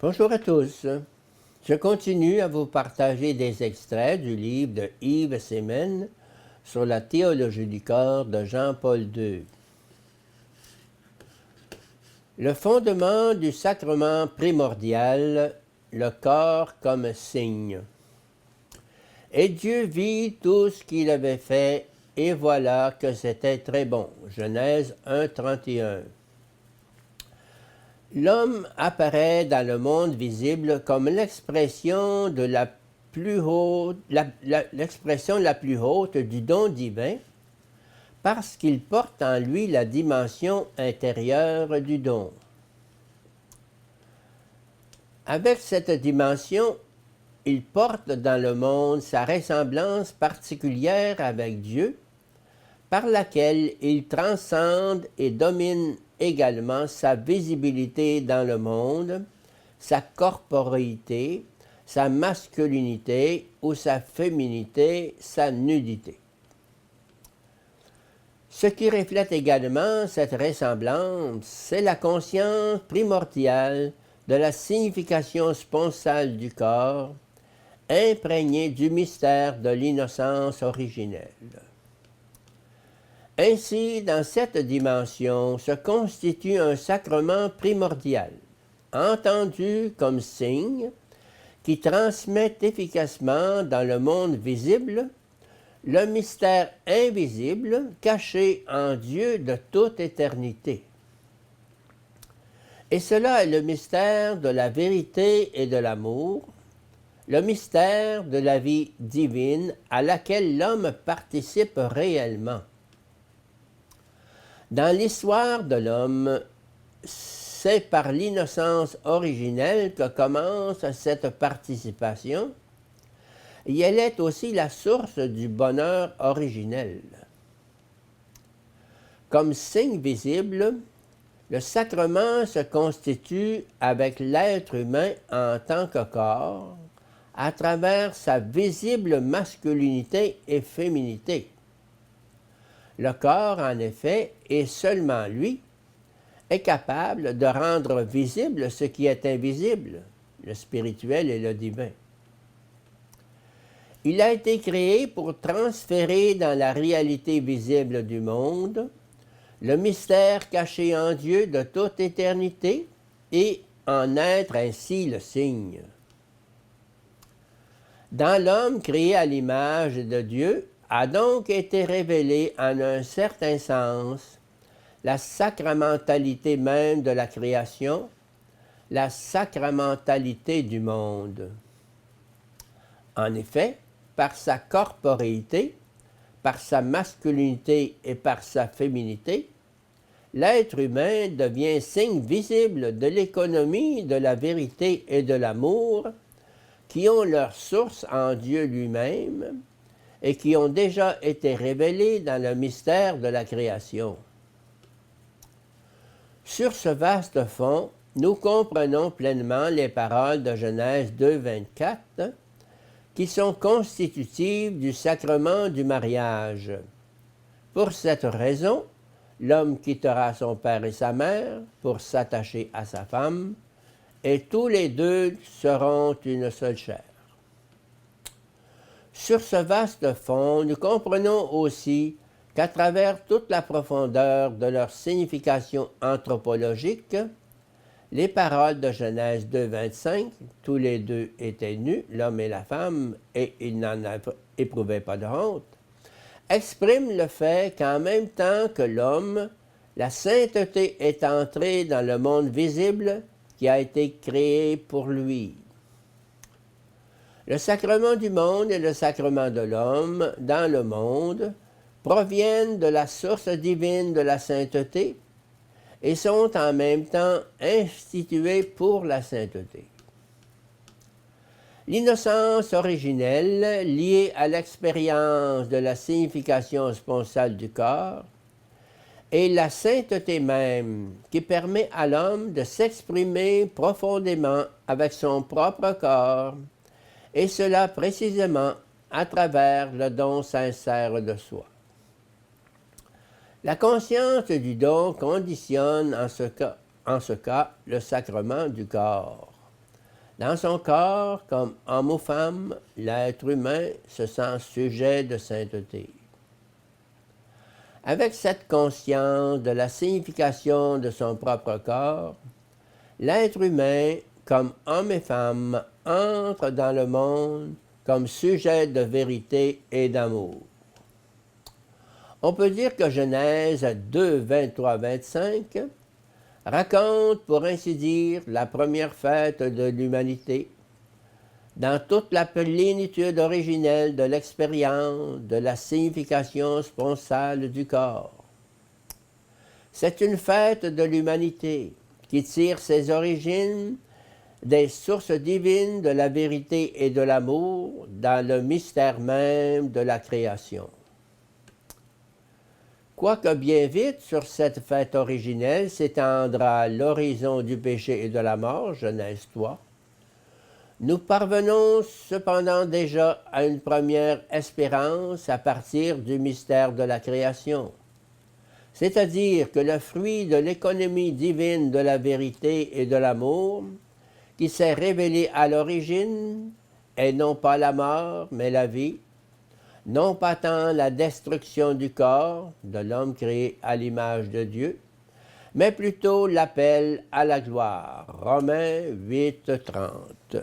Bonjour à tous. Je continue à vous partager des extraits du livre de Yves Semen sur la théologie du corps de Jean-Paul II. Le fondement du sacrement primordial, le corps comme signe. Et Dieu vit tout ce qu'il avait fait, et voilà que c'était très bon. Genèse 1,31. L'homme apparaît dans le monde visible comme l'expression de la plus haute, l'expression la plus haute du don divin, parce qu'il porte en lui la dimension intérieure du don. Avec cette dimension, il porte dans le monde sa ressemblance particulière avec Dieu, par laquelle il transcende et domine également sa visibilité dans le monde, sa corporéité, sa masculinité ou sa féminité, sa nudité. Ce qui reflète également cette ressemblance, c'est la conscience primordiale de la signification sponsale du corps, imprégnée du mystère de l'innocence originelle. Ainsi, dans cette dimension se constitue un sacrement primordial, entendu comme signe, qui transmet efficacement dans le monde visible le mystère invisible caché en Dieu de toute éternité. Et cela est le mystère de la vérité et de l'amour, le mystère de la vie divine à laquelle l'homme participe réellement. Dans l'histoire de l'homme, c'est par l'innocence originelle que commence cette participation, et elle est aussi la source du bonheur originel. Comme signe visible, le sacrement se constitue avec l'être humain en tant que corps, à travers sa visible masculinité et féminité. Le corps, en effet, et seulement lui, est capable de rendre visible ce qui est invisible, le spirituel et le divin. Il a été créé pour transférer dans la réalité visible du monde le mystère caché en Dieu de toute éternité et en être ainsi le signe. Dans l'homme créé à l'image de Dieu, a donc été révélée en un certain sens la sacramentalité même de la création, la sacramentalité du monde. En effet, par sa corporéité, par sa masculinité et par sa féminité, l'être humain devient signe visible de l'économie, de la vérité et de l'amour qui ont leur source en Dieu lui-même, et qui ont déjà été révélés dans le mystère de la création. Sur ce vaste fond, nous comprenons pleinement les paroles de Genèse 2,24 qui sont constitutives du sacrement du mariage. Pour cette raison, l'homme quittera son père et sa mère pour s'attacher à sa femme, et tous les deux seront une seule chair. Sur ce vaste fond, nous comprenons aussi qu'à travers toute la profondeur de leur signification anthropologique, les paroles de Genèse 2,25, tous les deux étaient nus, l'homme et la femme, et ils n'en éprouvaient pas de honte, expriment le fait qu'en même temps que l'homme, la sainteté est entrée dans le monde visible qui a été créé pour lui. Le sacrement du monde et le sacrement de l'homme dans le monde proviennent de la source divine de la sainteté et sont en même temps institués pour la sainteté. L'innocence originelle, liée à l'expérience de la signification sponsale du corps, et la sainteté même qui permet à l'homme de s'exprimer profondément avec son propre corps, et cela précisément à travers le don sincère de soi. La conscience du don conditionne en ce cas le sacrement du corps. Dans son corps, comme homme ou femme, l'être humain se sent sujet de sainteté. Avec cette conscience de la signification de son propre corps, l'être humain, comme homme et femme, entre dans le monde comme sujet de vérité et d'amour. On peut dire que Genèse 2, 23, 25 raconte, pour ainsi dire, la première fête de l'humanité, dans toute la plénitude originelle de l'expérience de la signification sponsale du corps. C'est une fête de l'humanité qui tire ses origines des sources divines de la vérité et de l'amour dans le mystère même de la création. Quoique bien vite sur cette fête originelle s'étendra l'horizon du péché et de la mort, Genèse 3, nous parvenons cependant déjà à une première espérance à partir du mystère de la création. C'est-à-dire que le fruit de l'économie divine de la vérité et de l'amour, qui s'est révélé à l'origine, est non pas la mort, mais la vie, non pas tant la destruction du corps, de l'homme créé à l'image de Dieu, mais plutôt l'appel à la gloire. Romains 8, 30.